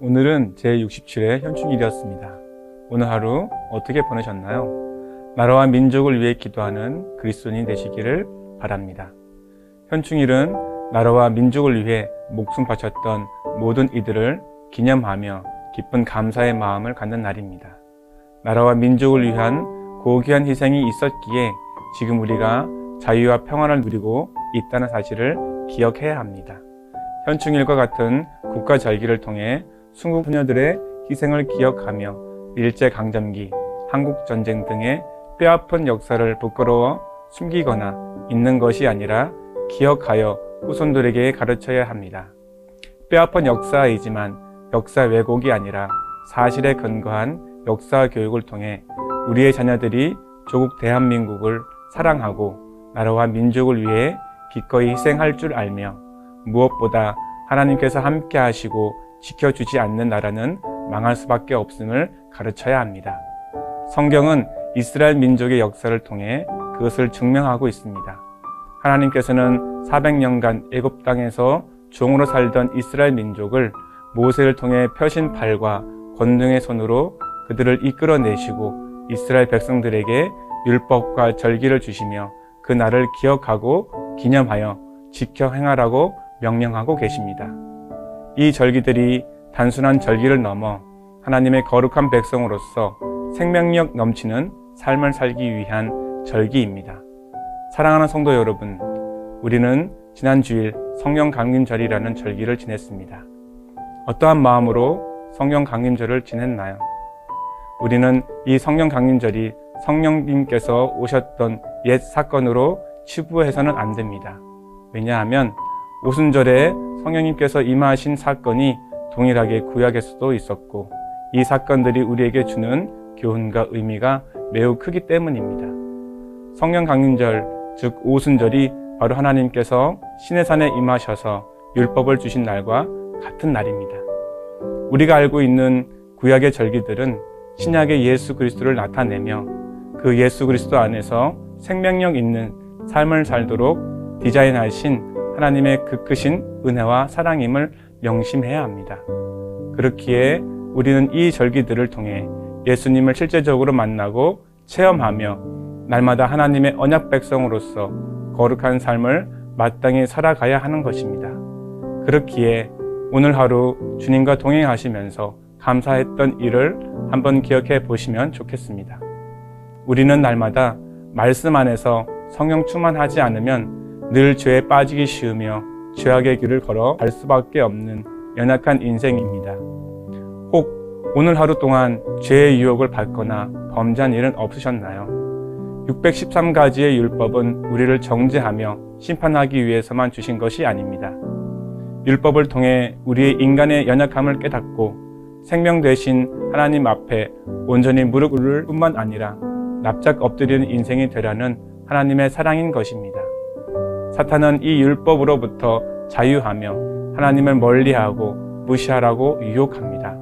오늘은 제67회 현충일이었습니다. 오늘 하루 어떻게 보내셨나요? 나라와 민족을 위해 기도하는 그리스도인이 되시기를 바랍니다. 현충일은 나라와 민족을 위해 목숨 바쳤던 모든 이들을 기념하며 기쁜 감사의 마음을 갖는 날입니다. 나라와 민족을 위한 고귀한 희생이 있었기에 지금 우리가 자유와 평안을 누리고 있다는 사실을 기억해야 합니다. 현충일과 같은 국가절기를 통해 순국 소녀들의 희생을 기억하며 일제강점기, 한국전쟁 등의 뼈아픈 역사를 부끄러워 숨기거나 잊는 것이 아니라 기억하여 후손들에게 가르쳐야 합니다. 뼈아픈 역사이지만 역사 왜곡이 아니라 사실에 근거한 역사 교육을 통해 우리의 자녀들이 조국 대한민국을 사랑하고 나라와 민족을 위해 기꺼이 희생할 줄 알며 무엇보다 하나님께서 함께 하시고 지켜주지 않는 나라는 망할 수밖에 없음을 가르쳐야 합니다. 성경은 이스라엘 민족의 역사를 통해 그것을 증명하고 있습니다. 하나님께서는 400년간 애굽 땅에서 종으로 살던 이스라엘 민족을 모세를 통해 펴신 팔과 권능의 손으로 그들을 이끌어내시고 이스라엘 백성들에게 율법과 절기를 주시며 그 날을 기억하고 기념하여 지켜 행하라고 명령하고 계십니다. 이 절기들이 단순한 절기를 넘어 하나님의 거룩한 백성으로서 생명력 넘치는 삶을 살기 위한 절기입니다. 사랑하는 성도 여러분, 우리는 지난 주일 성령 강림절이라는 절기를 지냈습니다. 어떠한 마음으로 성령 강림절을 지냈나요? 우리는 이 성령 강림절이 성령님께서 오셨던 옛 사건으로 치부해서는 안 됩니다. 왜냐하면 오순절에 성령님께서 임하신 사건이 동일하게 구약에서도 있었고 이 사건들이 우리에게 주는 교훈과 의미가 매우 크기 때문입니다. 성령 강림절, 즉 오순절이 바로 하나님께서 시내산에 임하셔서 율법을 주신 날과 같은 날입니다. 우리가 알고 있는 구약의 절기들은 신약의 예수 그리스도를 나타내며 그 예수 그리스도 안에서 생명력 있는 삶을 살도록 디자인하신 하나님의 그 크신 은혜와 사랑임을 명심해야 합니다. 그렇기에 우리는 이 절기들을 통해 예수님을 실제적으로 만나고 체험하며 날마다 하나님의 언약 백성으로서 거룩한 삶을 마땅히 살아가야 하는 것입니다. 그렇기에 오늘 하루 주님과 동행하시면서 감사했던 일을 한번 기억해 보시면 좋겠습니다. 우리는 날마다 말씀 안에서 성령 충만하지 않으면 늘 죄에 빠지기 쉬우며 죄악의 길을 걸어 갈 수밖에 없는 연약한 인생입니다. 혹 오늘 하루 동안 죄의 유혹을 받거나 범죄한 일은 없으셨나요? 613가지의 율법은 우리를 정죄하며 심판하기 위해서만 주신 것이 아닙니다. 율법을 통해 우리의 인간의 연약함을 깨닫고 생명 되신 하나님 앞에 온전히 무릎 꿇을 뿐만 아니라 납작 엎드리는 인생이 되라는 하나님의 사랑인 것입니다. 사탄은 이 율법으로부터 자유하며 하나님을 멀리하고 무시하라고 유혹합니다.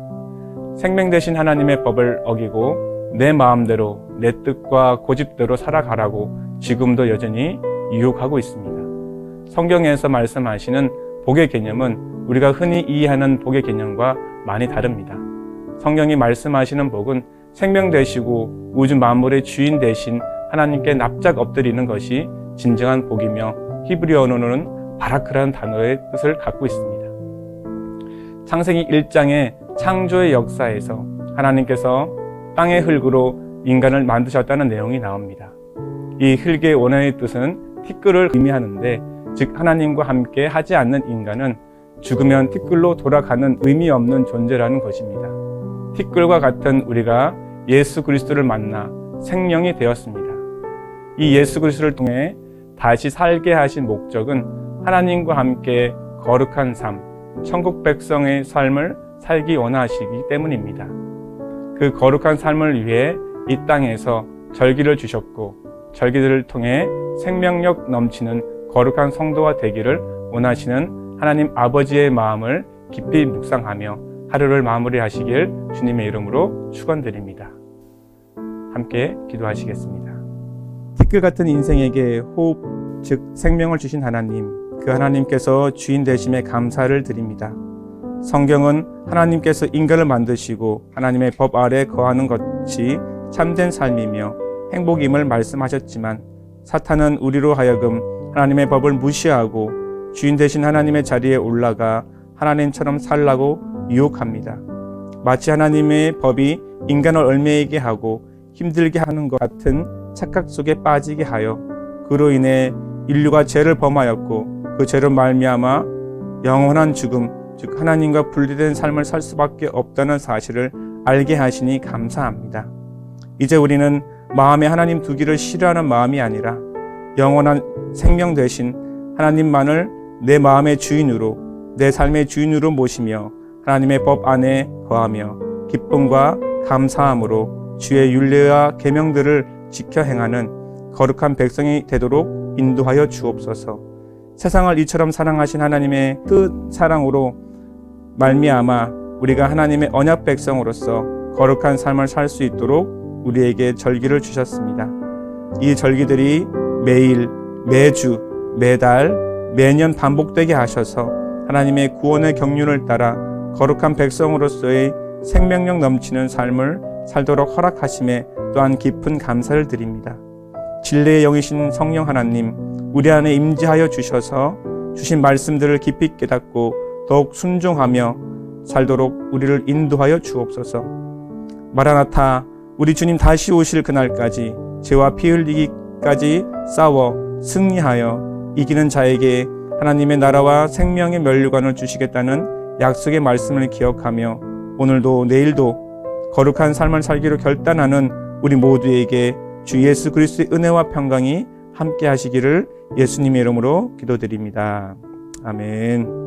생명 되신 하나님의 법을 어기고 내 마음대로 내 뜻과 고집대로 살아가라고 지금도 여전히 유혹하고 있습니다. 성경에서 말씀하시는 복의 개념은 우리가 흔히 이해하는 복의 개념과 많이 다릅니다. 성경이 말씀하시는 복은 생명 되시고 우주 만물의 주인 되신 하나님께 납작 엎드리는 것이 진정한 복이며 히브리어로는 바라크라는 단어의 뜻을 갖고 있습니다. 창세기 1장의 창조의 역사에서 하나님께서 땅의 흙으로 인간을 만드셨다는 내용이 나옵니다. 이 흙의 원어의 뜻은 티끌을 의미하는데, 즉 하나님과 함께 하지 않는 인간은 죽으면 티끌로 돌아가는 의미 없는 존재라는 것입니다. 티끌과 같은 우리가 예수 그리스도를 만나 생명이 되었습니다. 이 예수 그리스도를 통해 다시 살게 하신 목적은 하나님과 함께 거룩한 삶, 천국 백성의 삶을 살기 원하시기 때문입니다. 그 거룩한 삶을 위해 이 땅에서 절기를 주셨고 절기들을 통해 생명력 넘치는 거룩한 성도가 되기를 원하시는 하나님 아버지의 마음을 깊이 묵상하며 하루를 마무리하시길 주님의 이름으로 축원드립니다. 함께 기도하시겠습니다. 티끌 같은 인생에게 호흡, 즉 생명을 주신 하나님, 그 하나님께서 주인 되심에 감사를 드립니다. 성경은 하나님께서 인간을 만드시고 하나님의 법 아래 거하는 것이 참된 삶이며 행복임을 말씀하셨지만 사탄은 우리로 하여금 하나님의 법을 무시하고 주인 되신 하나님의 자리에 올라가 하나님처럼 살라고 유혹합니다. 마치 하나님의 법이 인간을 얽매이게 하고 힘들게 하는 것 같은 착각 속에 빠지게 하여 그로 인해 인류가 죄를 범하였고 그 죄로 말미암아 영원한 죽음, 즉 하나님과 분리된 삶을 살 수밖에 없다는 사실을 알게 하시니 감사합니다. 이제 우리는 마음에 하나님 두기를 싫어하는 마음이 아니라 영원한 생명 되신 하나님만을 내 마음의 주인으로, 내 삶의 주인으로 모시며 하나님의 법 안에 거하며 기쁨과 감사함으로 주의 율례와 계명들을 지켜 행하는 거룩한 백성이 되도록 인도하여 주옵소서. 세상을 이처럼 사랑하신 하나님의 그 사랑으로 말미암아 우리가 하나님의 언약 백성으로서 거룩한 삶을 살 수 있도록 우리에게 절기를 주셨습니다. 이 절기들이 매일, 매주, 매달, 매년 반복되게 하셔서 하나님의 구원의 경륜을 따라 거룩한 백성으로서의 생명력 넘치는 삶을 살도록 허락하심에 또한 깊은 감사를 드립니다. 진리의 영이신 성령 하나님, 우리 안에 임재하여 주셔서 주신 말씀들을 깊이 깨닫고 더욱 순종하며 살도록 우리를 인도하여 주옵소서. 마라나타, 우리 주님 다시 오실 그날까지 죄와 피 흘리기까지 싸워 승리하여 이기는 자에게 하나님의 나라와 생명의 면류관을 주시겠다는 약속의 말씀을 기억하며 오늘도 내일도 거룩한 삶을 살기로 결단하는 우리 모두에게 주 예수 그리스도의 은혜와 평강이 함께 하시기를 예수님의 이름으로 기도드립니다. 아멘.